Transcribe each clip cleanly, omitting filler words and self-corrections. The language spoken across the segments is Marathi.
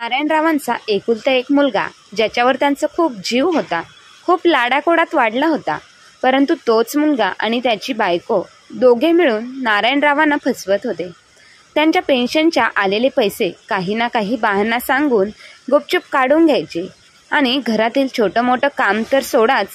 नारायणरावांचा एकुलता एक मुलगा, ज्याच्यावर त्यांचा खूप जीव होता, खूप लाडाकोडात वाढला होता. परंतु तोच मुलगा आणि त्याची बायको दोघे मिळून नारायणरावांना फसवत होते. त्यांच्या पेन्शनच्या आलेले पैसे काही ना काही बहाणा सांगून गुपचूप काढून घ्यायचे आणि घरातील छोटं मोठं काम तर सोडाच,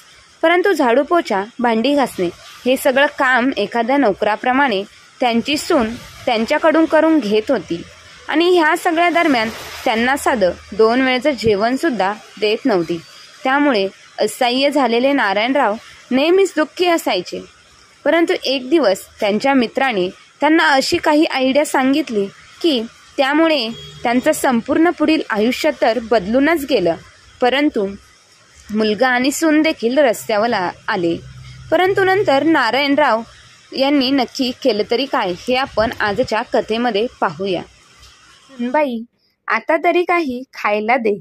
परंतु झाडू पोछा, भांडी घासणे हे सगळं काम एखाद्या नोकराप्रमाणे त्यांची सून त्यांच्याकडून करून घेत होती. आणि ह्या सगळ्या दरम्यान त्यांना साधं 2 वेळचं जेवणसुद्धा देत नव्हती. त्यामुळे असह्य झालेले नारायणराव नेहमीच दुःखी असायचे. परंतु एक दिवस त्यांच्या मित्राने त्यांना अशी काही आयडिया सांगितली की त्यामुळे त्यांचं संपूर्ण पुढील आयुष्य तर बदलूनच गेलं. परंतु मुलगा आणि सून देखील रस्त्यावर आले. परंतु नंतर नारायणराव यांनी नक्की केलं तरी काय, हे आपण आजच्या कथेमध्ये पाहूया. सुनबाई, आता तरी काही खायला दे.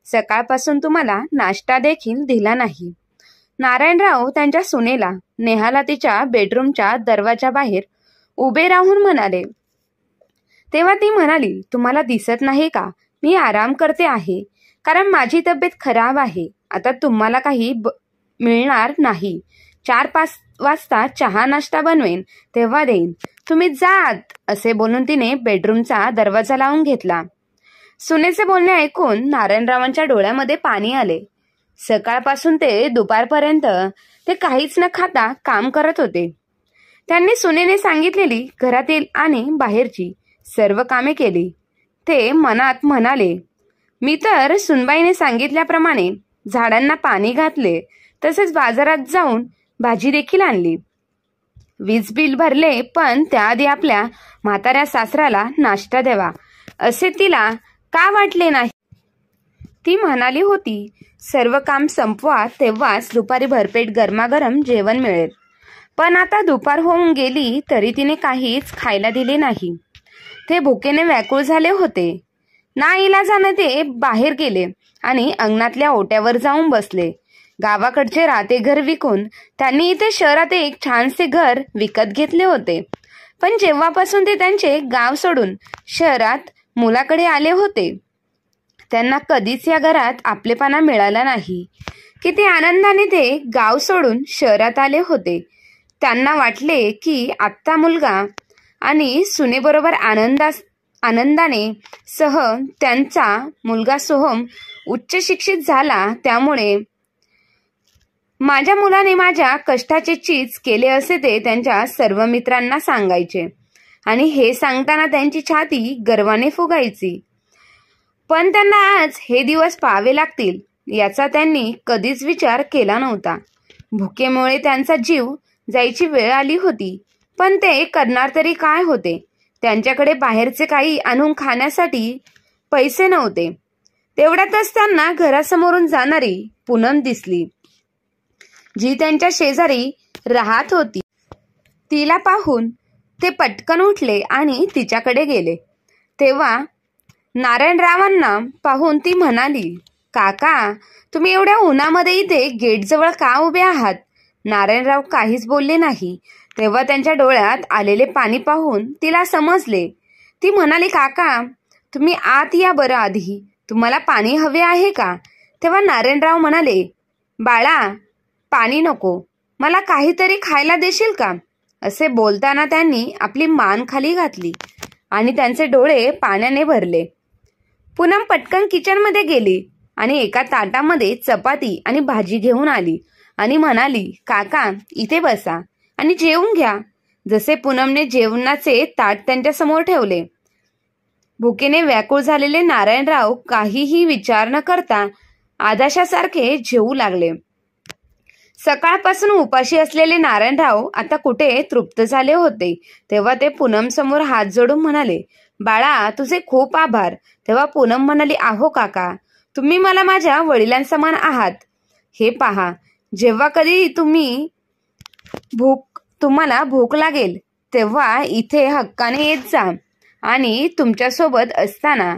सकाळपासून तुम्हाला नाश्ता देखील दिला नाही. नारायणराव त्यांच्या सुनेला नेहाला तिच्या बेडरूमच्या दरवाजाबाहेर उभे राहून म्हणाले. तेव्हा ती म्हणाली, तुम्हाला दिसत नाही का, मी आराम करते आहे, कारण माझी तब्येत खराब आहे. आता तुम्हाला काही मिळणार नाही. 4-5 वाजता चहा नाश्ता बनवेन तेव्हा देईन, तुम्ही जात, असे बोलून तिने बेडरूमचा दरवाजा लावून घेतला. सुनेचे बोलणे ऐकून नारायणरावांच्या डोळ्यामध्ये पाणी आले. सकाळपासून ते दुपारपर्यंत ते काहीच न खाता काम करत होते. त्यांनी सुनेने सांगितलेली घरातील आणि बाहेरची सर्व कामे केली. ते मनात म्हणाले, मी तर सुनबाईने सांगितल्याप्रमाणे झाडांना पाणी घातले, तसेच बाजारात जाऊन भाजी देखील आणली. वीज बिल भरले, पण त्याआधी आपल्या म्हाताऱ्या सासऱ्याला नाश्ता द्यावा असे तिला का वाटले नाही. ती म्हणाली होती, सर्व काम संपवा, तेव्हाच दुपारी भरपेट गरमागरम जेवण मिळेल. पण आता दुपार होऊन गेली तरी तिने काहीच खायला दिले नाही. ते भुकेने व्याकुळ झाले होते. नाईलाजाने ते बाहेर गेले आणि अंगणातल्या ओट्यावर जाऊन बसले. गावाकडचे राहते घर विकून त्यांनी इथे शहरात एक छानसे घर विकत घेतले होते. पण जेव्हापासून ते त्यांचे गाव सोडून शहरात मुलाकडे आले होते, त्यांना कधीच या घरात आपलेपणा मिळाला नाही. किती आनंदाने ते गाव सोडून शहरात आले होते. त्यांना वाटले की आत्ता मुलगा आणि सुनेबरोबर आनंदाने त्यांचा मुलगा सोहम उच्च शिक्षित झाला, त्यामुळे माझ्या मुलाने माझ्या कष्टाचे चीज केले असे ते त्यांच्या सर्व मित्रांना सांगायचे. आणि हे सांगताना त्यांची छाती गर्वाने फुगायची. पण त्यांना आज हे दिवस पाहावे लागतील याचा त्यांनी कधीच विचार केला नव्हता. भुकेमुळे त्यांचा जीव जायची वेळ आली होती, पण ते करणार तरी काय होते. त्यांच्याकडे बाहेरचे काही आणून खाण्यासाठी पैसे नव्हते. तेवढ्यातच त्यांना घरासमोरून जाणारी पूनम दिसली, जी त्यांच्या शेजारी राहत होती. तिला पाहून ते पटकन उठले आणि तिच्याकडे गेले. तेव्हा नारायणरावांना पाहून ती म्हणाली, काका, तुम्ही एवढ्या उन्हामध्ये इथे गेटजवळ का उभे आहात. नारायणराव काहीच बोलले नाही. तेव्हा त्यांच्या डोळ्यात आलेले पाणी पाहून तिला समजले. ती म्हणाली, काका, तुम्ही आत या बरं, आधी तुम्हाला पाणी हवे आहे का. तेव्हा नारायणराव म्हणाले, बाळा, पाणी नको, मला काहीतरी खायला देशील का. असे बोलताना त्यांनी आपली मान खाली घातली आणि त्यांचे डोळे पाण्याने भरले. पूनम पटकन किचनमध्ये गेली आणि एका ताटामध्ये चपाती आणि भाजी घेऊन आली आणि म्हणाली, काका, इथे बसा आणि जेवून घ्या. जसे पूनमने जेवणाचे ताट त्यांच्या समोर ठेवले. भुकेने व्याकुळ झालेले नारायणराव काहीही विचार न करता आदाशासारखे जेवू लागले. सकाळपासून उपाशी असलेले नारायणराव आता कुठे तृप्त झाले होते. तेव्हा ते पूनम समोर हात जोडून म्हणाले, बाळा, तुझे खूप आभार. तेव्हा पूनम म्हणाली, आहो काका, तुम्ही मला माझ्या वडिलांसमान आहात. हे पहा, जेव्हा कधी तुम्हाला भूक लागेल तेव्हा इथे हक्काने येत जा. आणि तुमच्यासोबत असताना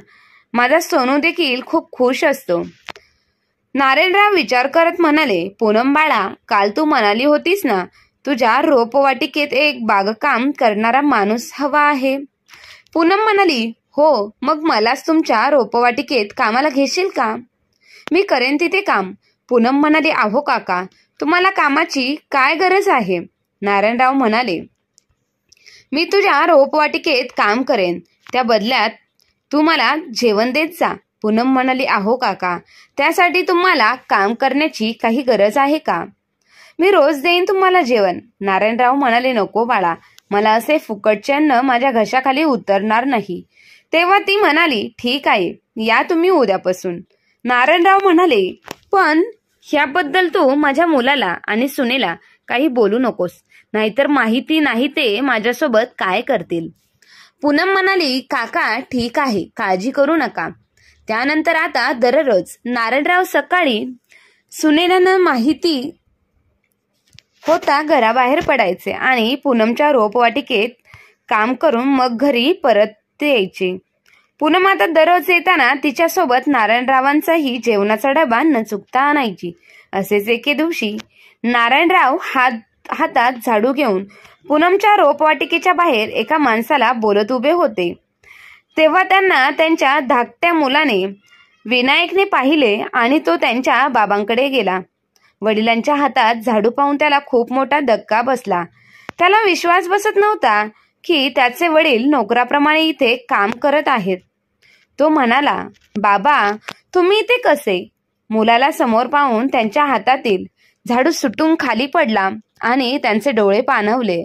माझा सोनू देखील खूप खुश असतो. नारायणराव विचार करत म्हणाले, पूनम बाळा, काल तू म्हणाली होतीस ना, तुझ्या रोपवाटिकेत एक बागकाम करणारा माणूस हवा आहे. पूनम म्हणाली, हो, मग मलाच तुमच्या रोपवाटिकेत कामाला घेशील का? मी करेन तिथे काम. पूनम म्हणाली, अहो काका, तुम्हाला कामाची काय गरज आहे? नारायणराव म्हणाले, मी तुझ्या रोपवाटिकेत काम करेन, त्या बदल्यात तू मला जेवण देत जा. पूनम म्हणाली, अहो काका, त्यासाठी तुम्हाला काम करण्याची काही गरज आहे का? मी रोज देईन तुम्हाला जेवण. नारायणराव म्हणाले, नको बाळा, मला असे फुकटचे अन्न माझ्या घशाखाली उतरणार नाही. तेव्हा ती म्हणाली, ठीक आहे, या तुम्ही उद्यापासून. नारायणराव म्हणाले, पण ह्याबद्दल तू माझ्या मुलाला आणि सुनेला काही बोलू नकोस, नाहीतर माहिती नाही ते माझ्यासोबत काय करतील. पूनम म्हणाली, काका ठीक आहे, काळजी करू नका. त्यानंतर आता दररोज नारायणराव सकाळी सुनेला न माहिती होता घराबाहेर पडायचे आणि पूनमच्या रोपवाटिकेत काम करून मग घरी परत यायचे. पूनम आता दररोज येताना तिच्यासोबत नारायणरावांचाही जेवणाचा डबा न चुकता आणायची. असेच एके दिवशी नारायणराव हातात झाडू घेऊन पूनमच्या रोपवाटिकेच्या बाहेर एका माणसाला बोलत उभे होते. तेव्हा त्यांना त्यांच्या धाकट्या मुलाने विनायकने पाहिले आणि तो त्यांच्या बाबांकडे गेला. वडिलांच्या हातात झाडू पाहून त्याला खूप मोठा धक्का बसला. त्याला विश्वास बसत नव्हता की त्याचे वडील नोकराप्रमाणे इथे काम करत आहेत. तो म्हणाला, बाबा, तुम्ही इथे कसे? मुलाला समोर पाहून त्यांच्या हातातील झाडू सुटून खाली पडला आणि त्यांचे डोळे पाणवले.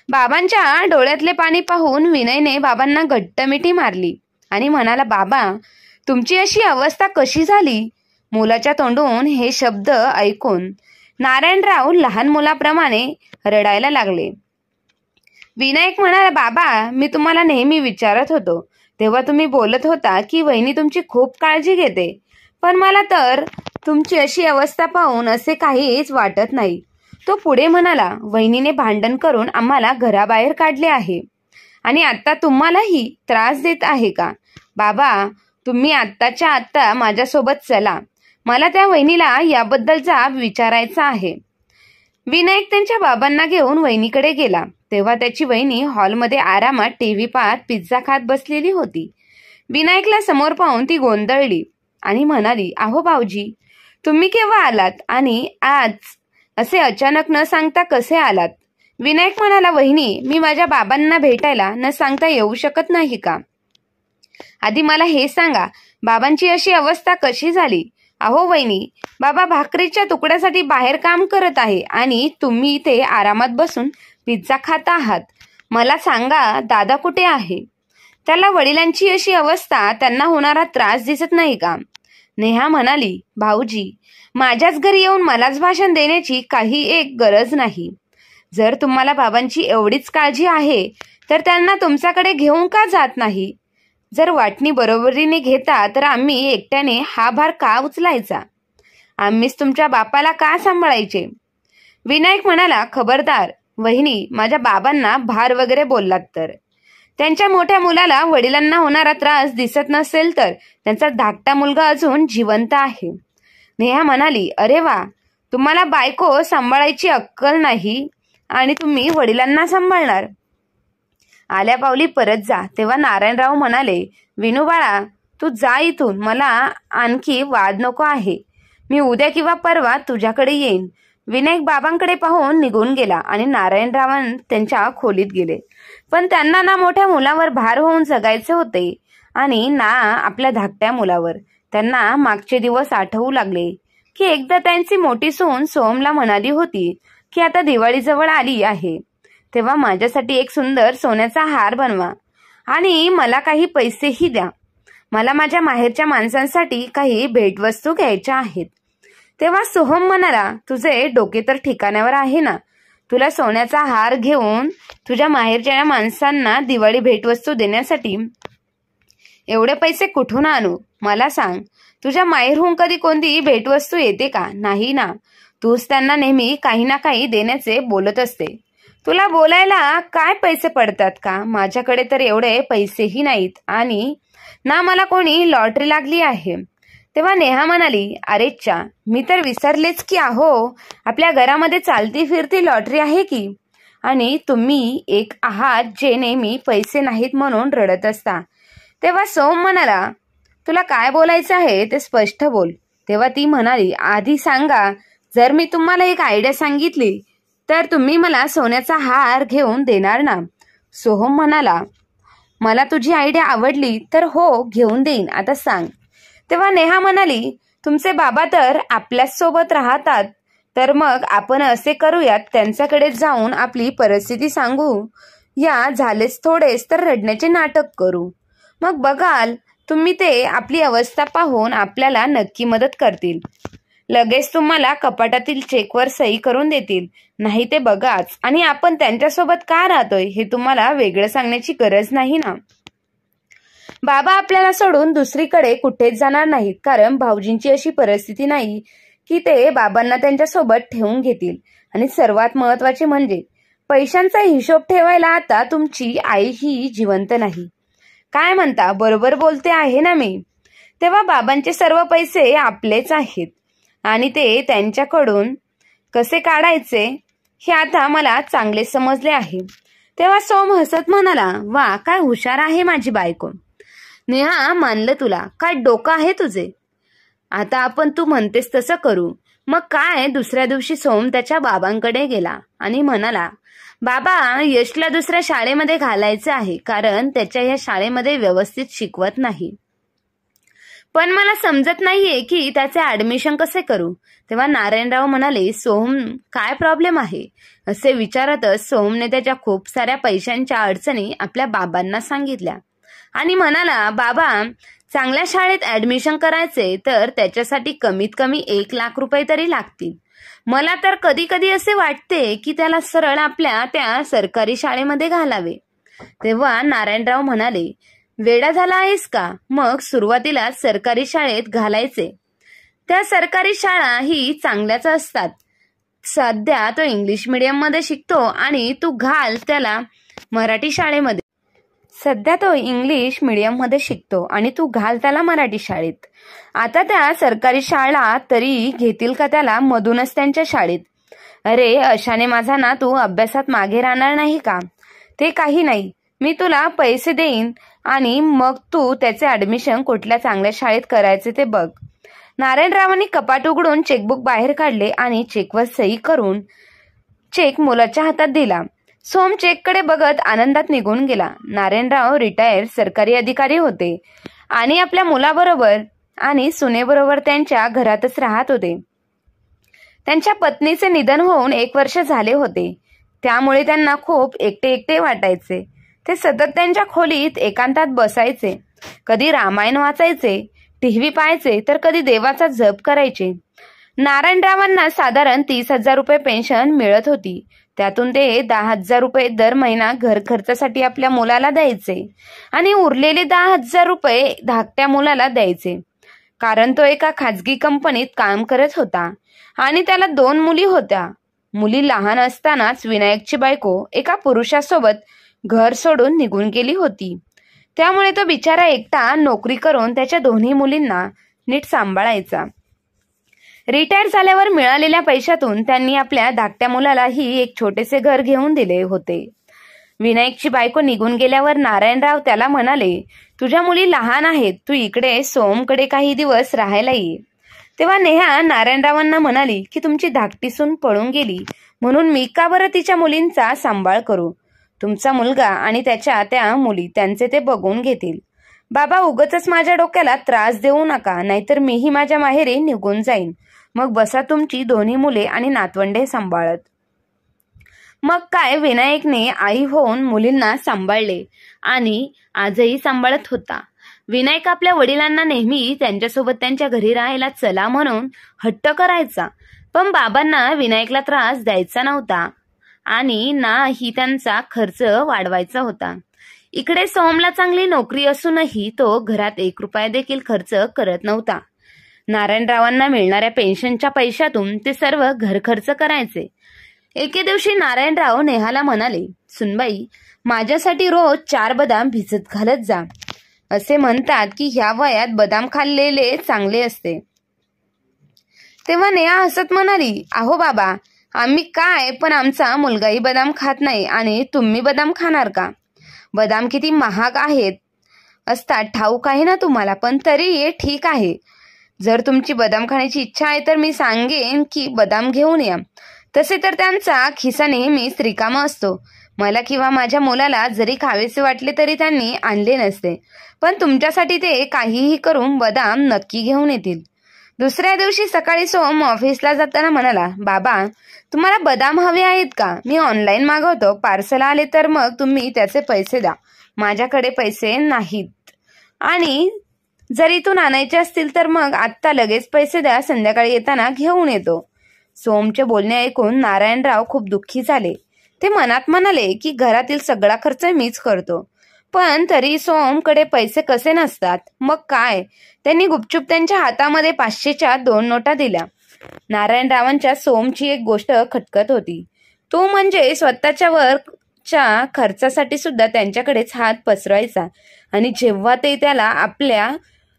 बाबांच्या डोळ्यातले पाणी पाहून विनयने बाबांना घट्ट मिठी मारली आणि म्हणाला, बाबा, तुमची अशी अवस्था कशी झाली? मुलाच्या तोंडून हे शब्द ऐकून नारायणराव लहान मुलाप्रमाणे रडायला लागले. विनायक म्हणाला, बाबा, मी तुम्हाला नेहमी विचारत होतो तेव्हा तुम्ही बोलत होता की वहिनी तुमची खूप काळजी घेते, पण मला तर तुमची अशी अवस्था पाहून असे काहीच वाटत नाही. तो पुढे म्हणाला, वहिनीने भांडण करून आम्हाला घराबाहेर काढले आहे आणि आता तुम्हालाही त्रास देत आहे का? बाबा, तुम्ही आत्ताच्या आत्ता माझ्यासोबत चला, मला त्या वहिनीला याबद्दलचा विचारायचा आहे. विनायक त्यांच्या बाबांना घेऊन वहिनीकडे गेला. तेव्हा त्याची वहिनी हॉलमध्ये आरामात टीव्ही पाहत पिझ्झा खात बसलेली होती. विनायकला समोर पाहून ती गोंधळली आणि म्हणाली, अहो भाऊजी, तुम्ही केव्हा आलात आणि आज असे अचानक न सांगता कसे आलात? विनायक म्हणाला, वहिनी, मी माझ्या बाबांना भेटायला न सांगता येऊ शकत नाही का? आधी मला हे सांगा, बाबांची अशी अवस्था कशी झाली? अहो वहिनी, बाबा भाकरीच्या तुकड्यासाठी बाहेर काम करत आहे आणि तुम्ही इथे आरामात बसून पिझ्झा खात आहात. मला सांगा, दादा कुठे आहे? त्याला वडिलांची अशी अवस्था, त्यांना होणारा त्रास दिसत नाही का? नेहा म्हणाली, भाऊजी, माझ्याच घरी येऊन मलाच भाषण देण्याची काही एक गरज नाही. जर तुम्हाला बाबांची एवढीच काळजी आहे तर त्यांना तुमच्याकडे घेऊन का जात नाही? जर वाटणी बरोबरीने घेता तर आम्ही एकट्याने हा भार का उचलायचा? आम्हीच तुमच्या बापाला का सांभाळायचे? विनायक म्हणाला, खबरदार वहिनी, माझ्या बाबांना भार वगैरे बोललात तर. त्यांच्या मोठ्या मुलाला वडिलांना होणारा त्रास दिसत नसेल तर त्यांचा धाकटा मुलगा अजून जिवंत आहे. नेहा म्हणाली, अरे वा, तुम्हाला बायको सांभाळायची अक्कल नाही आणि तुम्ही वडिलांना सांभाळणार. आल्या पावली परत जा. तेव्हा नारायणराव म्हणाले, विनू बाळा, तू जा इथून, मला आणखी वाद नको आहे. मी उद्या किंवा परवा तुझ्याकडे येईन. विनायक बाबांकडे पाहून निघून गेला आणि नारायणरावण त्यांच्या खोलीत गेले. पण त्यांना ना मोठ्या मुलावर भार होऊन जगायचे होते आणि ना आपल्या धाकट्या मुलावर. त्यांना मागचे दिवस आठवू लागले की एकदा त्यांची मोठी सून सोहमला म्हणाली होती की आता दिवाळी जवळ आली आहे, तेव्हा माझ्यासाठी एक सुंदर सोन्याचा हार बनवा आणि मला काही पैसेही द्या. मला माझ्या माहेरच्या माणसांसाठी काही भेटवस्तू घ्यायच्या आहेत. तेव्हा सोहम म्हणाला, तुझे डोके तर ठिकाण्यावर आहे ना? तुला सोन्याचा हार घेऊन तुझ्या माहेरच्या माणसांना दिवाळी भेटवस्तू देण्यासाठी एवढे पैसे कुठून आणू? मला सांग, तुझ्या माहेरहून कधी कोणती भेटवस्तू येते का? नाही ना. तूच त्यांना नेहमी काही ना काही देण्याचे बोलत असते. तुला बोलायला काय पैसे पडतात का? माझ्याकडे तर एवढे पैसेही नाहीत आणि ना मला कोणी लॉटरी लागली आहे. तेव्हा नेहा म्हणाली, अरे चा, मी तर विसरलेच की अहो, आपल्या घरामध्ये चालती फिरती लॉटरी आहे की. आणि तुम्ही एक आहात जे नेहमी पैसे नाहीत म्हणून रडत असता. तेव्हा सोम म्हणाला, तुला काय बोलायचं आहे ते स्पष्ट बोल. तेव्हा ती म्हणाली, आधी सांगा, जर मी तुम्हाला एक आयडिया सांगितली तर तुम्ही मला सोन्याचा हार घेऊन देणार ना? सोहम म्हणाला, मला तुझी आयडिया आवडली तर हो, घेऊन देईन, आता सांग. तेव्हा नेहा म्हणाली, तुमचे बाबा तर आपल्याच सोबत राहतात, तर मग आपण असे करूयात, त्यांच्याकडे जाऊन आपली परिस्थिती सांगू या, झालेच थोडेच तर रडण्याचे नाटक करू. मग बघाल तुम्ही, ते आपली अवस्था पाहून आपल्याला नक्की मदत करतील. लगेच तुम्हाला कपाटातील चेकवर सही करून देतील. नाही ते बघाच, आणि आपण त्यांच्यासोबत का राहतोय हे तुम्हाला वेगळं सांगण्याची गरज नाही ना. बाबा आपल्याला सोडून दुसरीकडे कुठेच जाणार नाहीत, कारण भाऊजींची अशी परिस्थिती नाही की ते बाबांना त्यांच्यासोबत ठेवून घेतील. आणि सर्वात महत्वाचे म्हणजे पैशांचा हिशोब ठेवायला आता तुमची आई ही जिवंत नाही. काय म्हणता, बरोबर बोलते आहे ना मी? तेव्हा बाबांचे सर्व पैसे आपलेच आहेत आणि ते त्यांच्याकडून कसे काढायचे हे आता मला चांगले समजले आहे. तेव्हा सोम हसत म्हणाला, वा, काय हुशार आहे माझी बायको. नेहा, मानलं तुला. काय डोकं आहे तुझे. आता आपण तू म्हणतेस तसं करू. मग काय, दुसऱ्या दिवशी सोम त्याच्या बाबांकडे गेला आणि म्हणाला, बाबा, यशला दुसऱ्या शाळेमध्ये घालायचं आहे, कारण त्याच्या या शाळेमध्ये व्यवस्थित शिकवत नाही. पण मला समजत नाहीये की त्याचे ऍडमिशन कसे करू. तेव्हा नारायणराव म्हणाले, सोहम, काय प्रॉब्लेम आहे? असे विचारतच सोहमने त्याच्या खूप साऱ्या पैशांच्या अडचणी आपल्या बाबांना सांगितल्या आणि म्हणाला, बाबा, चांगल्या शाळेत ऍडमिशन करायचे तर त्याच्यासाठी कमीत कमी 1,00,000 रुपये तरी लागतील. मला तर कधी कधी असे वाटते की त्याला सरळ आपल्या त्या सरकारी शाळेमध्ये घालावे. तेव्हा नारायणराव म्हणाले, वेडा झाला आहेस का? मग सुरुवातीला सरकारी शाळेत घालायचे. त्या सरकारी शाळा ही चांगल्याच असतात. सध्या तो इंग्लिश मीडियम मध्ये शिकतो आणि तू घाल त्याला मराठी शाळेमध्ये. मराठी शाळेत. आता त्या सरकारी शाळा तरी घेतील का त्याला मधूनच त्यांच्या शाळेत? अरे, अशाने माझा नातू अभ्यासात मागे राहणार नाही का? ते काही नाही, मी तुला पैसे देईन आणि मग तू त्याचे ऍडमिशन कुठल्या चांगल्या शाळेत करायचे ते बघ. नारायणरावांनी कपाट उघडून चेकबुक बाहेर काढले आणि चेकवर सही करून चेक मुलाच्या हातात दिला. सोम चेककडे बघत आनंदात निघून गेला. नारायणराव रिटायर सरकारी अधिकारी होते आणि आपल्या मुलाबरोबर आणि सुनेबरोबर त्यांच्या घरातच राहत होते. त्यांच्या पत्नीचे निधन होऊन 1 वर्ष झाले होते, त्यामुळे त्यांना खूप एकटे एकटे वाटायचे. ते सतत त्यांच्या खोलीत एकांतात बसायचे. कधी रामायण वाचायचे, टीव्ही पाहायचे, तर कधी देवाचा जप करायचे. नारायणरावांना साधारण 30,000 रुपये पेन्शन मिळत होती. त्यातून ते 10,000 रुपये दर महिना घर खर्चासाठी आपल्या मुलाला द्यायचे आणि उरलेले 10,000 रुपये धाकट्या मुलाला द्यायचे, कारण तो एका खाजगी कंपनीत काम करत होता आणि त्याला 2 मुली होत्या. मुली लहान असतानाच विनायकची बायको एका पुरुषासोबत घर सोडून निघून गेली होती. त्यामुळे तो बिचारा एकटा नोकरी करून त्याच्या दोन्ही मुलींना नीट सांभाळायचा. रिटायर झाल्यावर मिळालेल्या पैशातून त्यांनी आपल्या धाकट्या मुलालाही एक छोटेसे घर घेऊन दिले होते. विनायकची बायको निघून गेल्यावर नारायणराव त्याला म्हणाले, तुझ्या मुली लहान आहेत, तू इकडे सोमकडे काही दिवस राहायला ये. तेव्हा नेहा नारायणरावांना म्हणाली की तुमची धाकटी सून पळून गेली म्हणून मी का बरं तिच्या मुलींचा सांभाळ करू. तुमचा मुलगा आणि त्याच्या त्या मुली त्यांचे ते बघून घेतील. बाबा, उगाचच माझ्या डोक्याला त्रास देऊ नका, नाहीतर मीही माझ्या माहेरी निघून जाईन. मग बसा तुमची दोन्ही मुले आणि नातवंडे सांभाळत. मग काय, विनायकने आई होऊन मुलींना सांभाळले आणि आजही सांभाळत होता. विनायक आपल्या वडिलांना नेहमी त्यांच्यासोबत त्यांच्या घरी राहायला चला म्हणून हट्ट करायचा, पण बाबांना विनायकला त्रास द्यायचा नव्हता आणि ना ही त्यांचा खर्च वाढवायचा होता. इकडे सोमला चांगली नोकरी असूनही तो घरात 1 रुपया देखील खर्च करत नव्हता. नारायणरावांना मिळणाऱ्या पेन्शनच्या पैशातून ते सर्व घर खर्च करायचे. एके दिवशी नारायणराव नेहाला म्हणाले, सुनबाई, माझ्यासाठी रोज 4 बदाम भिजत घालत जा. असे म्हणतात की ह्या वयात बदाम खाल्लेले चांगले असते. तेव्हा नेहा हसत म्हणाली, अहो बाबा, आम्ही काय, पण आमचा मुलगाही बदाम खात नाही आणि तुम्ही बदाम खाणार का? बदाम किती महाग आहेत. असतात ठाऊक आहे ना तुम्हाला, पण तरी हे ठीक आहे. जर तुमची बदाम खाण्याची इच्छा आहे तर मी सांगेन की बदाम घेऊन या. तसे तर त्यांचा खिसा नेहमीच रिकामा असतो. मला किंवा माझ्या मुलाला जरी खावेसे वाटले तरी त्यांनी आणले नसते, पण तुमच्यासाठी ते काहीही करून बदाम नक्की घेऊन येतील. दुसऱ्या दिवशी सकाळी सोम ऑफिसला जाताना म्हणाला, बाबा तुम्हाला बदाम हवे आहेत का? मी ऑनलाईन मागवतो, पार्सल आले तर मग तुम्ही त्याचे पैसे द्या. माझ्याकडे पैसे नाहीत, आणि जर इथून आणायचे असतील तर मग आत्ता लगेच पैसे द्या, संध्याकाळी येताना घेऊन येतो. सोमचे बोलणे ऐकून नारायणराव खूप दुःखी झाले. ते मनात म्हणाले की घरातील सगळा खर्च मीच करतो, पण तरी सोमकडे पैसे कसे नसतात. मग काय, त्यांनी गुपचूप त्यांच्या हातामध्ये 500च्या 2 नोटा दिल्या. नारायणरावांच्या सोमची एक गोष्ट खटकत होती. तो म्हणजे स्वतःच्या वरच्या खर्चासाठी सुद्धा त्यांच्याकडेच हात पसरवायचा, आणि जेव्हा ते त्याला आपल्या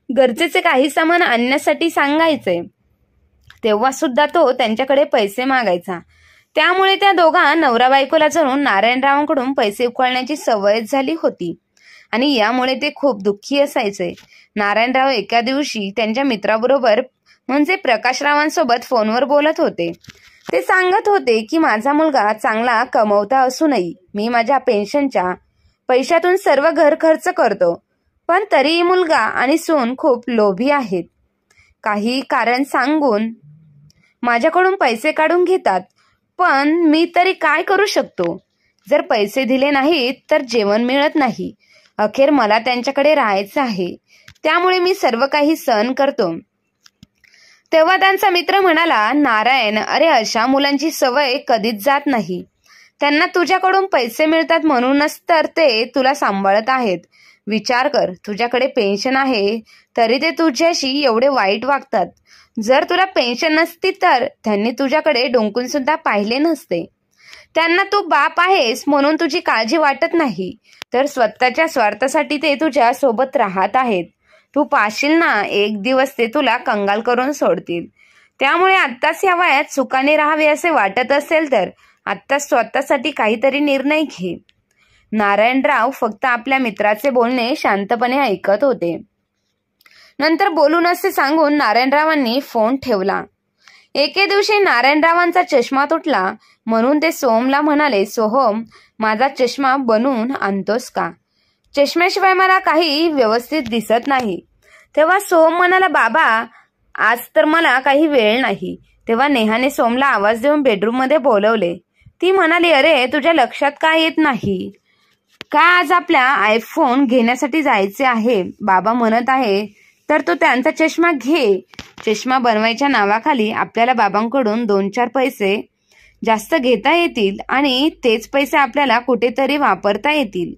गरजेचे काही सामान आणण्यासाठी सांगायचे तेव्हा सुद्धा तो त्यांच्याकडे पैसे मागायचा. त्यामुळे त्या दोघा नवरा बायकोला जणून नारायणरावांकडून पैसे उकळण्याची सवयच झाली होती, आणि यामुळे ते खूप दुःखी असायचे. नारायणराव एका दिवशी त्यांच्या मित्राबरोबर म्हणजे प्रकाशरावांसोबत फोनवर बोलत होते. ते सांगत होते की माझा मुलगा चांगला कमवता असूनही मी माझ्या पेन्शनच्या पैशातून सर्व घर खर्च करतो, पण तरीही मुलगा आणि सून खूप लोभी आहेत. काही कारण सांगून माझ्याकडून पैसे काढून घेतात, पण मी तरी काय करू शकतो? जर पैसे दिले नाहीत तर जेवण मिळत नाही. अखेर मला त्यांच्याकडे राहायचं आहे, त्यामुळे मी सर्व काही सहन करतो. तेव्हा त्यांचा मित्र म्हणाला, नारायण, अरे अशा मुलांची सवय कधीच जात नाही. त्यांना तुझ्याकडून पैसे मिळतात म्हणूनच तर ते तुला सांभाळत आहेत. विचार कर, तुझ्याकडे पेन्शन आहे तरी ते तुझ्याशी एवढे वाईट वागतात. जर तुला पेन्शन नसती तर त्यांनी तुझ्याकडे डोंकून सुद्धा पाहिले नसते. त्यांना तू बाप आहेस म्हणून तुझी काळजी वाटत नाही, तर स्वतःच्या स्वार्थासाठी ते तुझ्या सोबत राहत आहेत. तू पाहशील ना, एक दिवस ते तुला कंगाल करून सोडतील. त्यामुळे आत्ताच या वयात सुखाने राहावे असे वाटत असेल तर आत्ताच स्वतःसाठी काहीतरी निर्णय घे. नारायणराव फक्त आपल्या मित्राचे बोलणे शांतपणे ऐकत होते. नंतर बोलून असे सांगून नारायणरावांनी फोन ठेवला. एके दिवशी नारायणरावांचा चष्मा तुटला, म्हणून ते सोमला म्हणाले, सोहम, माझा चष्मा बनवून आणतोस का? चष्म्याशिवाय मला काही व्यवस्थित दिसत नाही. तेव्हा सोम म्हणाला, बाबा आज तर मला काही वेळ नाही. तेव्हा नेहाने सोमला आवाज देऊन बेडरूममध्ये बोलवले. ती म्हणाली, अरे तुझ्या लक्षात काय येत नाही का? आज आपल्या आयफोन घेण्यासाठी जायचे आहे. बाबा म्हणत आहे तर तू त्यांचा चष्मा घे. चष्मा बनवायच्या नावाखाली आपल्याला बाबांकडून 2-4 पैसे जास्त घेता येतील, आणि तेच पैसे आपल्याला कुठेतरी वापरता येतील.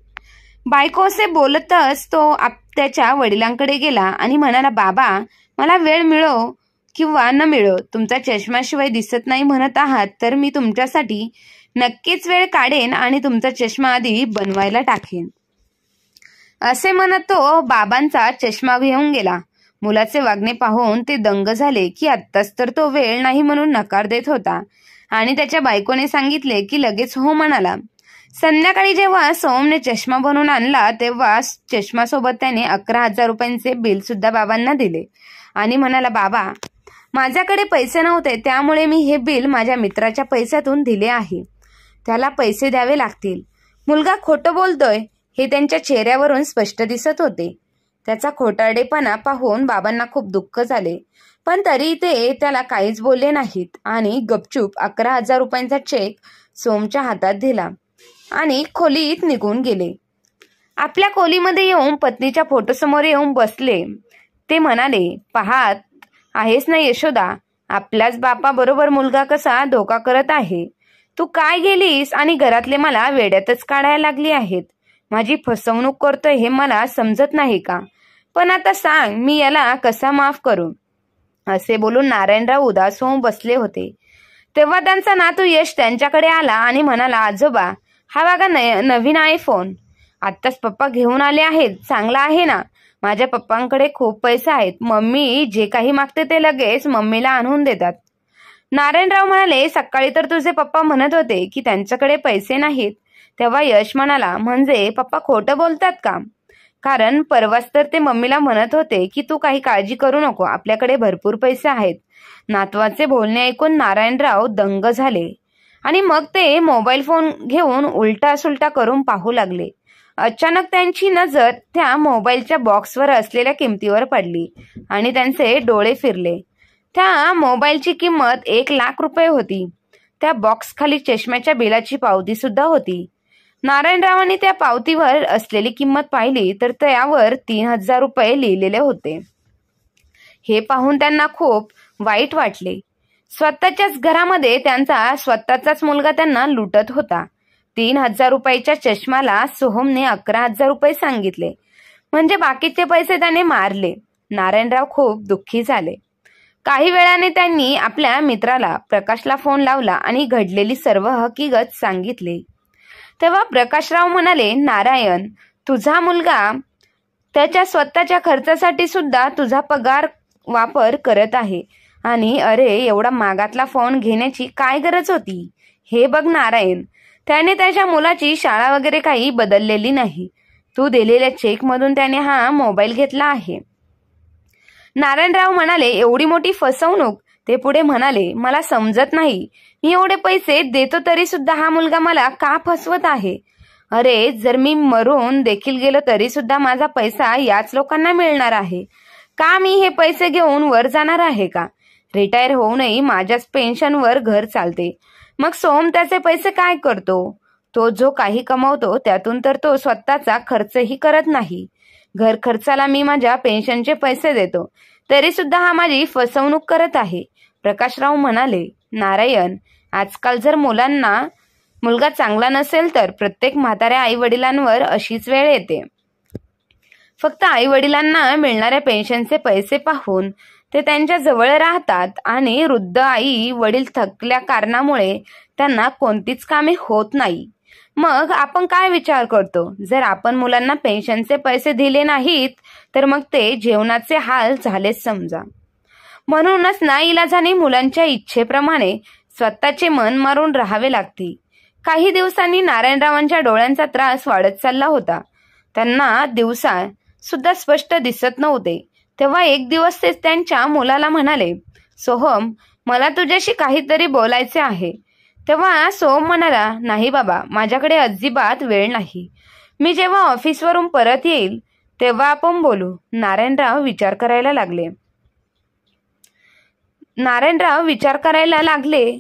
बायको असे बोलतच तो त्याच्या वडिलांकडे गेला आणि म्हणाला, बाबा मला वेळ मिळो किंवा न मिळो, तुमचा चष्म्याशिवाय दिसत नाही म्हणत आहात तर मी तुमच्यासाठी नक्कीच वेळ काढेन आणि तुमचा चष्मा आधी बनवायला टाकेन. असे म्हणत तो बाबांचा चष्मा घेऊन गेला. मुलाचे वागणे पाहून ते दंग झाले की आत्ताच तर तो वेळ नाही म्हणून नकार देत होता, आणि त्याच्या बायकोने सांगितले की लगेच हो म्हणाला. संध्याकाळी जेव्हा सोमने चष्मा बनवून आणला तेव्हा चष्मासोबत त्याने 11,000 रुपयांचे बिल सुद्धा बाबांना दिले आणि म्हणाला, बाबा माझ्याकडे पैसे नव्हते त्यामुळे मी हे बिल माझ्या मित्राच्या पैशातून दिले आहे. त्याला पैसे द्यावे लागतील. मुलगा खोटं बोलतोय हे त्यांच्या चेहऱ्यावरून स्पष्ट दिसत होते. त्याचा खोटारडेपणा पाहून बाबांना खूप दुःख झाले, पण तरी ते त्याला काहीच बोलले नाहीत आणि गपचूप 11,000 रुपयांचा चेक सोमच्या हातात दिला आणि खोलीत निघून गेले. आपल्या खोलीमध्ये येऊन पत्नीच्या फोटोसमोर येऊन बसले. ते म्हणाले, पाहत आहेस ना यशोदा, आपल्याच बापाबरोबर मुलगा कसा धोका करत आहे. तू काय गेलीस आणि घरातले मला वेड्यातच काढायला लागली आहेत. माझी फसवणूक करतोय हे मला समजत नाही का? पण आता सांग मी याला कसा माफ करू? असे बोलून नारायणराव उदास होऊन बसले होते. तेव्हा त्यांचा नातू यश त्यांच्याकडे आला आणि म्हणाला, आजोबा हा बघा नवीन आयफोन, आत्ताच पप्पा घेऊन आले आहेत. चांगला आहे ना? माझ्या पप्पांकडे खूप पैसे आहेत. मम्मी जे काही मागते ते लगेच मम्मीला आणून देतात. नारायणराव म्हणाले, सकाळी तर तुझे पप्पा म्हणत होते की त्यांच्याकडे पैसे नाहीत. तेव्हा यश म्हणाला, म्हणजे पप्पा खोटं बोलतात का? कारण परवाच तर ते मम्मीला म्हणत होते की तू काही काळजी करू नको, आपल्याकडे भरपूर पैसे आहेत. नातवाचे बोलणे ऐकून नारायणराव दंग झाले आणि मग ते मोबाईल फोन घेऊन उलटा सुलटा करून पाहू लागले. अचानक त्यांची नजर त्या मोबाईलच्या बॉक्सवर असलेल्या किमतीवर पडली आणि त्यांचे डोळे फिरले. त्या मोबाईलची किंमत 1,00,000 रुपये होती. त्या बॉक्स खाली चष्म्याच्या बिलाची पावती सुद्धा होती. नारायणरावांनी त्या पावतीवर असलेली किंमत पाहिली तर त्यावर 3,000 रुपये लिहिलेले होते. हे पाहून त्यांना खूप वाईट वाटले. स्वतःच्याच घरामध्ये त्यांचा स्वतःचाच मुलगा त्यांना लुटत होता. 3,000 रुपयाच्या चष्म्याला सोहमने 11,000 रुपये सांगितले, म्हणजे बाकीचे पैसे त्याने मारले. नारायणराव खूप दुःखी झाले. काही वेळाने त्यांनी आपल्या मित्राला प्रकाशला फोन लावला आणि घडलेली सर्व हकीकत सांगितली. तेव्हा प्रकाशराव म्हणाले, नारायण, तुझा मुलगा त्याच्या स्वतःच्या खर्चासाठी सुद्धा तुझा पगार वापर करत आहे आणि अरे एवढा मागातला फोन घेण्याची काय गरज होती. हे बघ नारायण, त्याने त्याच्या मुलाची शाळा वगैरे काही बदललेली नाही. तू दिलेल्या चेकमधून त्याने हा मोबाईल घेतला आहे. नारायणराव म्हणाले, एवढी मोठी फसवणूक. ते पुढे म्हणाले, मला समजत नाही, मी एवढे पैसे देतो तरी सुद्धा हा मुलगा मला का फसवत आहे. अरे जर मी मरून देखील गेलो तरी सुद्धा माझा पैसा याच लोकांना मिळणार आहे का. मी हे पैसे घेऊन वर जाणार आहे का. रिटायर होऊनही माझ्याच पेन्शनवर घर चालते. मग सोहम त्याचे पैसे काय करतो. तो जो काही कमवतो त्यातून तर तो स्वतःचा खर्चही करत नाही. घर खर्चाला मी माझ्या पेन्शनचे पैसे देतो तरी सुद्धा हा माझी फसवणूक करत आहे. प्रकाशराव म्हणाले, नारायण, आजकाल जर मुलगा चांगला नसेल तर प्रत्येक म्हाताऱ्या आई वडिलांवर अशीच वेळ येते. फक्त आई वडिलांना मिळणाऱ्या पेन्शनचे पैसे पाहून ते त्यांच्या जवळ राहतात आणि वृद्ध आई वडील थकल्या कारणामुळे त्यांना कोणतीच कामे होत नाही. मग आपण काय विचार करतो, जर आपण मुलांना पेन्शनचे पैसे दिले नाहीत तर मग ते जेवणाचे हाल झालेच समजा. म्हणूनच नाईलाजाने मुलांच्या इच्छेप्रमाणे स्वतःचे मन मारून राहावे लागते. काही दिवसांनी नारायणरावांच्या डोळ्यांचा त्रास वाढत चालला होता. त्यांना दिवसा सुद्धा स्पष्ट दिसत नव्हते. तेव्हा एक दिवस ते त्यांच्या मुलाला म्हणाले, सोहम, मला तुझ्याशी काहीतरी बोलायचे आहे. तेव्हा सोहम म्हणाला, नाही बाबा, माझ्याकडे अजिबात वेळ नाही. मी जेव्हा ऑफिसवरून परत येईल तेव्हा आपण बोलू. नारायणराव विचार करायला लागले.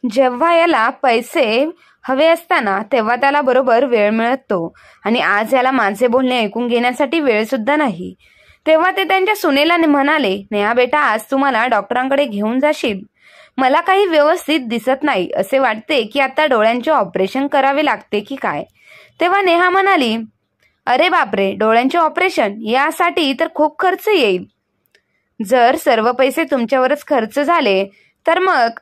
जेव्हा याला पैसे हवे असताना तेव्हा त्याला बरोबर वेळ मिळतो आणि आज याला माझे बोलणे ऐकून घेण्यासाठी वेळ सुद्धा नाही. तेव्हा ते त्यांच्या सुनेला म्हणाले, नेहा बेटा, आज तुम्हाला डॉक्टरांकडे घेऊन जाशील. मला काही व्यवस्थित दिसत नाही, असे वाटते की आता डोळ्यांचे ऑपरेशन करावे लागते की काय. तेव्हा नेहा म्हणाली, अरे बापरे, डोळ्यांचे ऑपरेशन, यासाठी तर खूप खर्च येईल. जर सर्व पैसे तुमच्यावरच खर्च झाले तर मग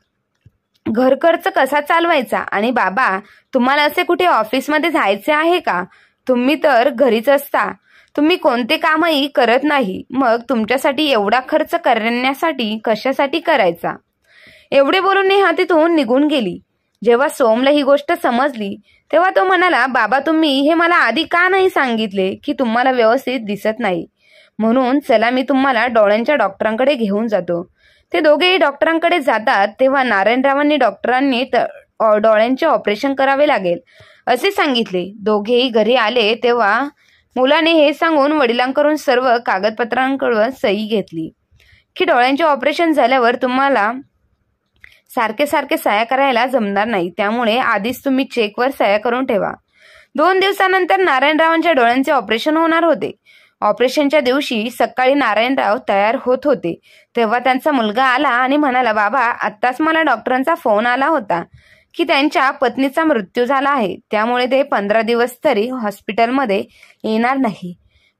घर खर्च कसा चालवायचा. आणि बाबा, तुम्हाला असे कुठे ऑफिसमध्ये जायचे आहे का. तुम्ही तर घरीच असता, तुम्ही कोणते कामही करत नाही. मग तुमच्यासाठी एवढा खर्च करण्यासाठी कशासाठी करायचा. एवढे बोलून नेहा तिथून निघून गेली. जेव्हा सोमला ही गोष्ट समजली तेव्हा तो म्हणाला, बाबा, तुम्ही हे मला आधी का नाही सांगितले की तुम्हाला व्यवस्थित दिसत नाही. म्हणून चला मी तुम्हाला डोळ्यांच्या डॉक्टरांकडे घेऊन जातो. ते दोघेही डॉक्टरांकडे जातात. तेव्हा नारायणरावांनी डॉक्टरांनी डोळ्यांचे ऑपरेशन करावे लागेल असे सांगितले. दोघेही घरी आले तेव्हा मुलाने हे सांगून वडिलांकडून सर्व कागदपत्रांकडून सही घेतली की डोळ्यांचे ऑपरेशन झाल्यावर तुम्हाला सारखे सह्या करायला जमणार नाही, त्यामुळे आधीच तुम्ही चेकवर सह्या करून ठेवा. 2 दिवसानंतर नारायणरावांच्या डोळ्यांचे ऑपरेशन होणार होते. ऑपरेशनच्या दिवशी सकाळी नारायणराव तयार होत होते तेव्हा त्यांचा मुलगा आला आणि म्हणाला, बाबा, आत्ताच मला डॉक्टरांचा फोन आला होता की त्यांच्या पत्नीचा मृत्यू झाला आहे, त्यामुळे ते 15 दिवस तरी हॉस्पिटलमध्ये येणार नाही.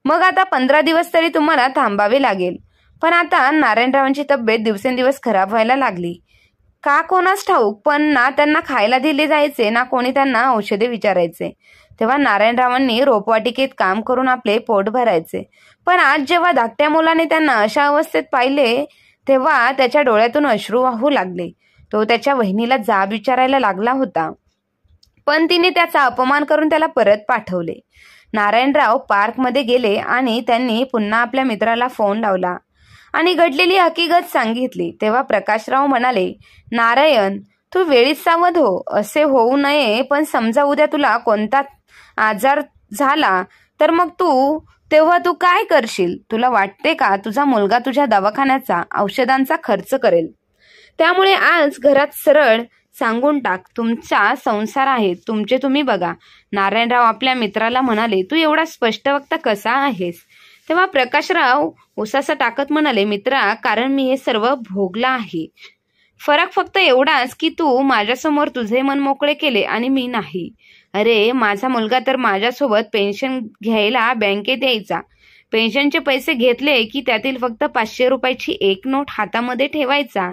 मग आता 15 दिवस तरी तुम्हाला थांबावे लागेल. पण आता नारायणरावांची तब्येत दिवसेंदिवस खराब व्हायला लागली. का कोणास ठाऊक, पण ना त्यांना खायला दिले जायचे ना कोणी त्यांना औषधे विचारायचे. तेव्हा नारायणरावांनी रोपवाटिकेत काम करून आपले पोट भरायचे. पण आज जेव्हा धाकट्या मुलाने त्यांना अशा अवस्थेत पाहिले तेव्हा त्याच्या डोळ्यातून अश्रू वाहू लागले. तो त्याच्या वहिनीला जाब विचारायला लागला होता, पण तिने त्याचा अपमान करून त्याला परत पाठवले. नारायणराव पार्कमध्ये गेले आणि त्यांनी पुन्हा आपल्या मित्राला फोन लावला आणि घडलेली हकीकत सांगितली. तेव्हा प्रकाशराव म्हणाले, नारायण, तू वेळीच सावध हो. असे होऊ नये, पण समजा उद्या तुला कोणता आजार झाला तर मग तेव्हा तू काय करशील? तुला वाटते का तुझा मुलगा तुझ्या दवाखान्याचा, औषधांचा खर्च करेल? त्यामुळे आज घरात सरळ सांगून टाक, तुमचा संसार आहे, तुमचे तुम्ही बघा. नारायणराव आपल्या मित्राला म्हणाले, तू एवढा स्पष्ट वक्ता कसा आहेस? तेव्हा प्रकाशराव उसासा टाकत म्हणाले, मित्रा, कारण मी हे सर्व भोगला आहे. फरक फक्त एवढाच की तू माझ्यासमोर तुझे मन मोकळे केले आणि मी नाही. अरे, माझा मुलगा तर माझ्यासोबत पेन्शन घ्यायला बँकेत यायचा. पेन्शनचे पैसे घेतले की त्यातील फक्त 500 रुपयाची एक नोट हातामध्ये ठेवायचा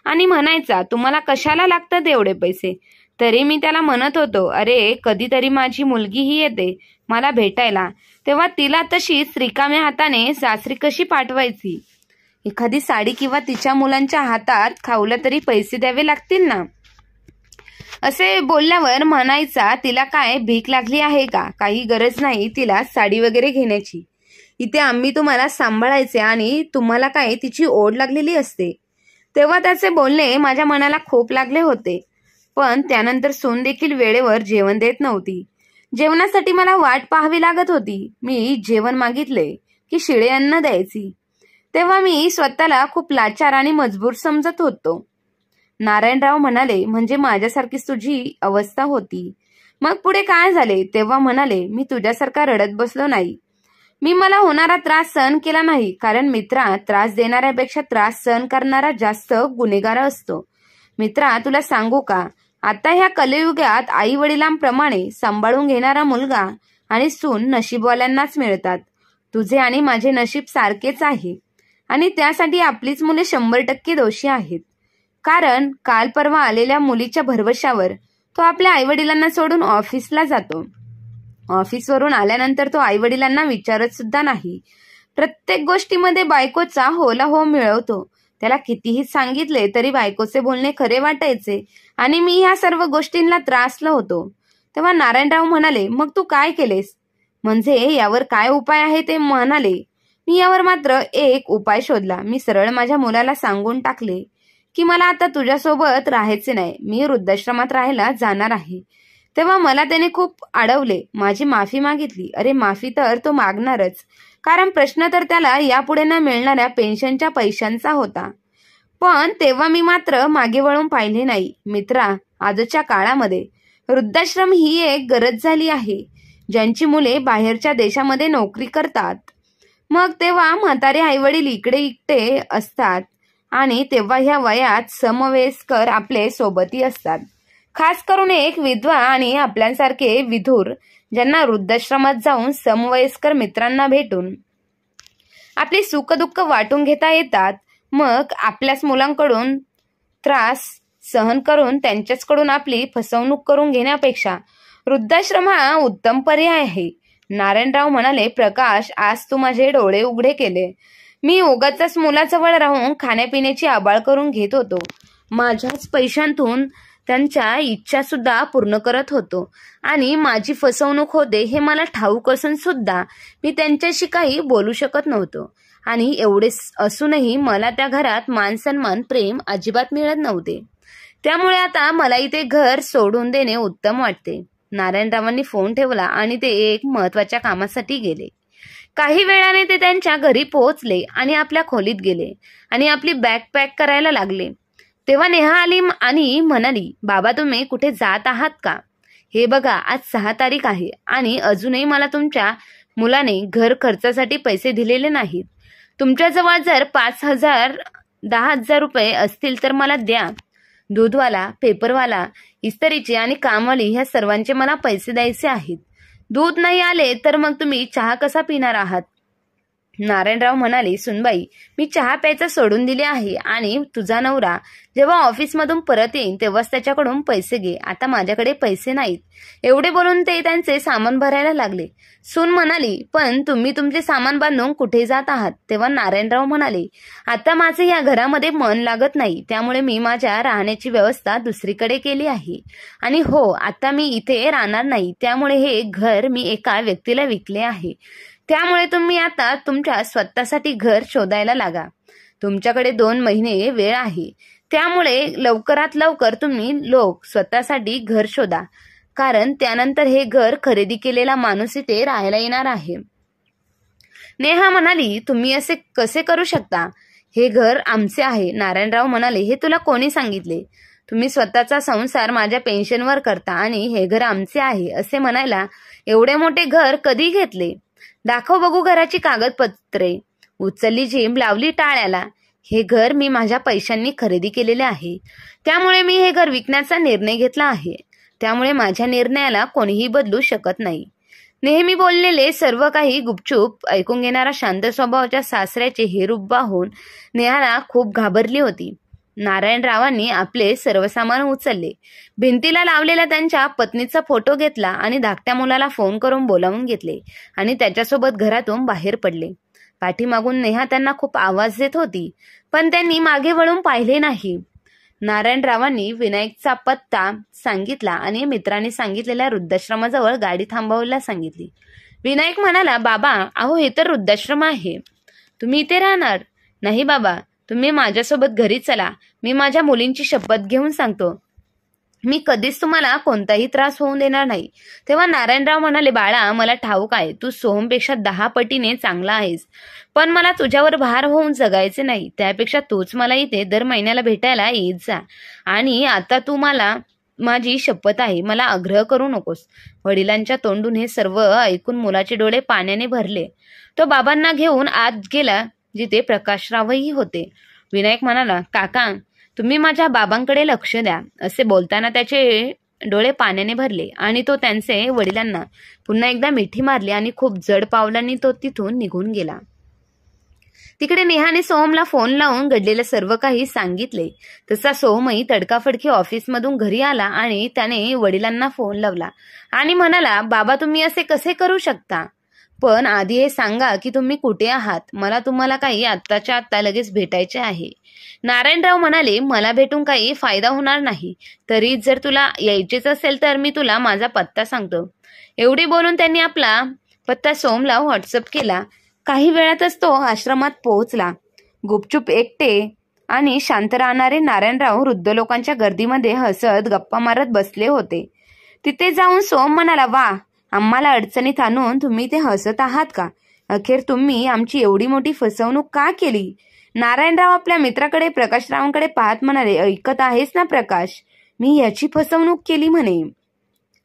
आणि म्हणायचा, तुम्हाला कशाला लागतात एवढे पैसे? तरी मी त्याला म्हणत होतो, अरे, कधीतरी माझी मुलगीही येते मला भेटायला, तेव्हा तिला तशीच रिकाम्या हाताने सासरी कशी पाठवायची? एखादी साडी किंवा तिच्या मुलांच्या हातात खाऊला तरी पैसे द्यावे लागतील ना. असे बोलल्यावर म्हणायचा, तिला काय भीक लागली आहे का? काही गरज नाही तिला साडी वगैरे घेण्याची. इथे आम्ही तुम्हाला सांभाळायचे आणि तुम्हाला काय तिची ओढ लागलेली असते. तेव्हा त्याचे बोलणे माझ्या मनाला खूप लागले होते. पण त्यानंतर सून देखील वेळेवर जेवण देत नव्हती. जेवणासाठी मला वाट पाहावी लागत होती. मी जेवण मागितले की शिळे अन्न द्यायची. तेव्हा मी स्वतःला खूप लाचार आणि मजबूर समजत होतो. नारायणराव म्हणाले, म्हणजे माझ्यासारखीच तुझी अवस्था होती. मग पुढे काय झाले? तेव्हा म्हणाले, मी तुझ्यासारखा रडत बसलो नाही. मी मला होणारा त्रास सहन केला नाही. कारण मित्रा, त्रास देणाऱ्यापेक्षा त्रास सहन करणारा जास्त गुन्हेगार असतो. मित्रा, तुला सांगू का, आता ह्या कलियुगात आई वडिलांप्रमाणे सांभाळून घेणारा मुलगा आणि सून नशीबवाल्यांनाच मिळतात. तुझे आणि माझे नशीब सारखेच आहे आणि त्यासाठी आपलीच मुले 100% दोषी आहेत. कारण काल परवा आलेल्या मुलीच्या भरवशावर तो आपल्या आईवडिलांना सोडून ऑफिसला जातो. ऑफिसवरून आल्यानंतर तो आईवडिलांना विचारत सुद्धा नाही. प्रत्येक गोष्टीमध्ये बायकोचा होला हो मिळवतो. त्याला कितीही सांगितले तरी बायकोचे बोलणे खरे वाटायचे आणि मी ह्या सर्व गोष्टींना त्रासलो होतो. तेव्हा नारायणराव म्हणाले, मग तू काय केलेस? म्हणजे यावर काय उपाय आहे ते म्हणाले. मी यावर मात्र एक उपाय शोधला. मी सरळ माझ्या मुलाला सांगून टाकले की मला आता तुझ्यासोबत राहायचे नाही, मी वृद्धाश्रमात राहायला जाणार आहे. तेव्हा मला त्याने खूप अडवले, माझी माफी मागितली. अरे, माफी तर तो मागणारच, कारण प्रश्न तर त्याला यापुढे न मिळणाऱ्या पेन्शनच्या पैशांचा होता. पण तेव्हा मी मात्र मागे वळून पाहिले नाही. मित्रा, आजच्या काळामध्ये वृद्धाश्रम ही एक गरज झाली आहे. ज्यांची मुले बाहेरच्या देशामध्ये नोकरी करतात, मग तेव्हा म्हातारे आईवडील इकडे एकटे असतात आणि तेव्हा ह्या वयात समवयस्कर आपले सोबती असतात. खास करून एक विधवा आणि आपल्यासारखे विधूर, ज्यांना वृद्धाश्रमात जाऊन समवयस्कर मित्रांना भेटून आपली सुखदुःख वाटून घेता येतात. मग आपल्याच मुलांकडून त्रास सहन करून त्यांच्याचकडून आपली फसवणूक करून घेण्यापेक्षा वृद्धाश्रम हा उत्तम पर्याय आहे. नारायणराव म्हणाले, प्रकाश, आज तू माझे डोळे उघडे केले. मी उगाचच मुलाजवळ राहून खाण्यापिण्याची आबाळ करून घेत होतो. माझ्याच पैशांतून त्यांच्या इच्छा सुद्धा पूर्ण करत होतो आणि माझी फसवणूक होते हे मला ठाऊक असून सुद्धा मी त्यांच्याशी काही बोलू शकत नव्हतो. आणि एवढे असूनही मला त्या घरात मान सन्मान प्रेम अजिबात मिळत नव्हते. त्यामुळे आता मला इथे घर सोडून देणे उत्तम वाटते. नारायणरावांनी फोन ठेवला आणि ते एक महत्वाच्या कामासाठी गेले. काही वेळाने ते त्यांच्या घरी पोहोचले आणि आपल्या खोलीत गेले आणि आपली बॅग पॅक करायला लागले. तेव्हा नेहा आली आणि म्हणाली, बाबा, तुम्ही कुठे जात आहात का? हे बघा, आज 6 तारीख आहे आणि अजूनही मला तुमच्या मुलाने घर खर्चासाठी पैसे दिलेले नाहीत. तुमच्याजवळ जर 5,000 10,000 रुपये असतील तर मला द्या. दूधवाला, पेपरवाला, इस्त्रीची आणि कामवाली ह्या सर्वांचे मला पैसे द्यायचे आहेत. दूध नाही आले तर मग तुम्ही चहा कसा पिणार आहात? नारायणराव म्हणाले, सुनबाई, मी चहा प्यायचं सोडून दिले आहे आणि तुझा नवरा जेव्हा ऑफिसमधून परत येईन तेव्हाच त्याच्याकडून पैसे घे. आता माझ्याकडे पैसे नाहीत. एवढे बोलून ते त्यांचे सामान भरायला लागले. सून म्हणाली, पण तुम्ही तुमचे सामान बांधून कुठे जात आहात? तेव्हा नारायणराव म्हणाले, आता माझे या घरामध्ये मन लागत नाही, त्यामुळे मी माझ्या राहण्याची व्यवस्था दुसरीकडे केली आहे. आणि हो, आता मी इथे राहणार नाही, त्यामुळे हे घर मी एका व्यक्तीला विकले आहे. त्यामुळे तुम्ही आता तुमच्या स्वतःसाठी घर शोधायला लागा. तुमच्याकडे 2 महिने वेळ आहे. त्यामुळे लवकरात लवकर तुम्ही लोक स्वतःसाठी घर शोधा, कारण त्यानंतर हे घर खरेदी केलेला माणूस इथे राहायला येणार आहे. नेहा म्हणाली, तुम्ही असे कसे करू शकता? हे घर आमचे आहे. नारायणराव म्हणाले, हे तुला कोणी सांगितले? तुम्ही स्वतःचा संसार माझ्या पेन्शनवर करता आणि हे घर आमचे आहे असे म्हणायला एवढे मोठे घर कधी घेतले? दाखव बघू घराची कागदपत्रे. उचलली जीभ, लावली टाळ्याला. हे घर मी माझ्या पैशांनी खरेदी केलेले आहे. त्यामुळे मी हे घर विकण्याचा निर्णय घेतला आहे. त्यामुळे माझ्या निर्णयाला कोणीही बदलू शकत नाही. नेहमी बोललेले सर्व काही गुपचूप ऐकून घेणारा शांत स्वभावाच्या सासऱ्याचे हे रूप पाहून नेहाला खूप घाबरली होती. नारायणरावांनी आपले सर्व सामान उचलले. भिंतीला लावलेला त्यांच्या पत्नीचा फोटो घेतला आणि धाकट्या मुलाला फोन करून बोलावून घेतले आणि त्याच्यासोबत घरातून बाहेर पडले. पाठीमागून नेहा त्यांना खूप आवाज देत होती, पण त्यांनी मागे वळून पाहिले नाही. नारायणरावांनी विनायकचा पत्ता सांगितला आणि मित्रांनी सांगितलेल्या वृद्धाश्रमाजवळ गाडी थांबवायला सांगितली. विनायक म्हणाला, बाबा, अहो हे तर वृद्धाश्रम आहे. तुम्ही इथे राहणार? नाही बाबा, तुम्ही माझ्यासोबत घरी चला. मी माझ्या मुलींची शपथ घेऊन सांगतो, मी कधीच तुम्हाला कोणताही त्रास होऊन देणार नाही. तेव्हा नारायणराव म्हणाले, बाळा, मला ठाऊक आहे, तू सोहमपेक्षा 10 पटीने चांगला आहेस, पण मला तुझ्यावर भार होऊन जगायचे नाही. त्यापेक्षा तूच मला इथे दर महिन्याला भेटायला येत जा. आणि आता तू मला, माझी शपथ आहे, मला आग्रह करू नकोस. वडिलांच्या तोंडून हे सर्व ऐकून मुलाचे डोळे पाण्याने भरले. तो बाबांना घेऊन आत गेला, जिथे प्रकाशरावही होते. विनायक म्हणाला, काका, तुम्ही माझ्या बाबांकडे लक्ष द्या. असे बोलताना त्याचे डोळे पाण्याने भरले आणि तो त्यांचे वडिलांना पुन्हा एकदा मिठी मारली आणि खूप जड पावलांनी तो तिथून निघून गेला. तिकडे नेहाने सोहमला फोन लावून घडलेलं सर्व काही सांगितले. तसा सोहमही तडकाफडकी ऑफिसमधून घरी आला आणि त्याने वडिलांना फोन लावला आणि म्हणाला, बाबा, तुम्ही असे कसे करू शकता? पण आधी हे सांगा की तुम्ही कुठे आहात. मला तुम्हाला काही आत्ताच्या आत्ता लगेच भेटायचे आहे. नारायणराव म्हणाले, मला भेटून काही फायदा होणार नाही. तरी जर तुला यायचेच असेल तर मी तुला माझा पत्ता सांगतो. एवढे बोलून त्यांनी आपला पत्ता सोहमला व्हॉट्सअप केला. काही वेळातच तो आश्रमात पोहोचला. गुपचूप एकटे आणि शांत राहणारे नारायणराव वृद्ध लोकांच्या गर्दीमध्ये हसत गप्पा मारत बसले होते. तिथे जाऊन सोहम म्हणाला, वा, आम्हाला अडचणीत आणून तुम्ही ते हसत आहात का? अखेर तुम्ही आमची एवढी मोठी फसवणूक का केली? नारायणराव आपल्या मित्राकडे प्रकाशरावांकडे पाहत म्हणाले, ऐकत आहेस ना प्रकाश, मी याची फसवणूक केली म्हणे.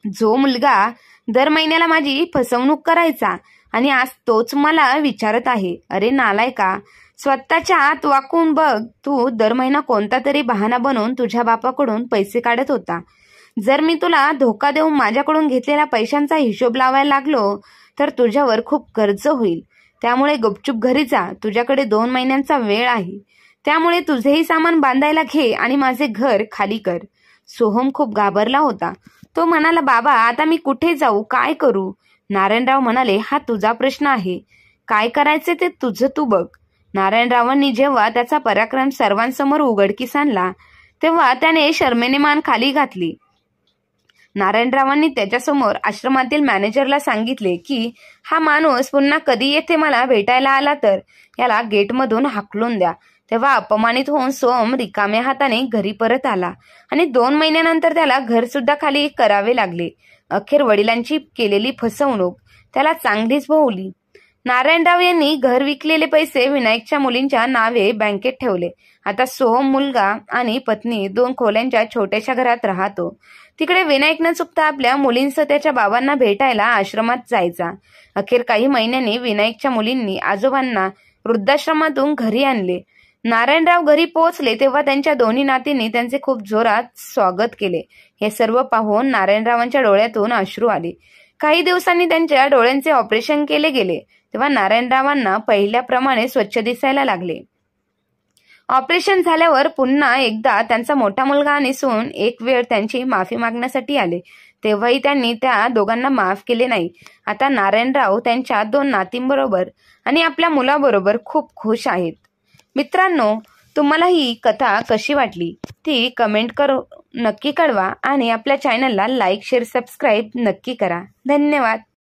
जो मुलगा दर महिन्याला माझी फसवणूक करायचा आणि आज तोच मला विचारत आहे. अरे नालायका, स्वतःच्या आत वाकून बघ. तू दर महिना कोणता तरी बहाणा बनवून तुझ्या बापाकडून पैसे काढत होता. जर मी तुला धोका देऊन माझ्याकडून घेतलेल्या पैशांचा हिशोब लावायला लागलो तर तुझ्यावर खूप कर्ज होईल. त्यामुळे गुपचूप घरी जा. तुझ्याकडे 2 महिन्यांचा वेळ आहे. त्यामुळे तुझेही सामान बांधायला घे आणि माझे घर खाली कर. सोहम खूप घाबरला होता. तो म्हणाला, बाबा, आता मी कुठे जाऊ, काय करू? नारायणराव म्हणाले, हा तुझा प्रश्न आहे. काय करायचे ते तुझं तू बघ. नारायणरावांनी जेव्हा त्याचा पराक्रम सर्वांसमोर उघडकीस आणला तेव्हा त्याने शरमेने मान खाली घातली. नारायणरावांनी त्याच्यासमोर आश्रमातील मॅनेजरला सांगितले की हा माणूस पुन्हा कधी येथे मला भेटायला आला तर याला गेटमधून हाकलून द्या. तेव्हा अपमानित होऊन सोहम रिकाम्या हाताने घरी परत आला आणि 2 महिन्यानंतर त्याला घर सुद्धा खाली करावे लागले. अखेर वडिलांची केलेली फसवणूक त्याला चांगलीच भोवली. नारायणराव यांनी घर विकलेले पैसे विनायकच्या मुलींच्या नावे बँकेत ठेवले. आता सोहम मुलगा आणि पत्नी 2 खोल्यांच्या छोट्याशा घरात राहतो. तिकडे विनायक न चुकता आपल्या मुलींसह त्याच्या बाबांना भेटायला आश्रमात जायचा. अखेर काही महिन्यांनी विनायकच्या मुलींनी आजोबांना वृद्धाश्रमातून घरी आणले. नारायणराव घरी पोहोचले तेव्हा त्यांच्या दोन्ही नातींनी त्यांचे खूप जोरात स्वागत केले. हे सर्व पाहून नारायणरावांच्या डोळ्यातून अश्रू आले. काही दिवसांनी त्यांच्या डोळ्यांचे ऑपरेशन केले गेले. तेव्हा नारायणरावांना पहिल्याप्रमाणे स्वच्छ दिसायला लागले. ऑपरेशन झाल्यावर पुन्हा एकदा त्यांचा मोठा मुलगा आणि सून एक वेळ त्यांची माफी मागण्यासाठी आले. तेव्हाही त्यांनी त्या दोघांना माफ केले नाही. आता नारायणराव त्यांच्या 2 नातींबरोबर आणि आपल्या मुलाबरोबर खूप खुश आहेत. मित्रांनो, तुम्हाला ही कथा कशी वाटली ती कमेंट करून नक्की कळवा आणि आपल्या चॅनलला लाईक, शेअर, सबस्क्राईब नक्की करा. धन्यवाद.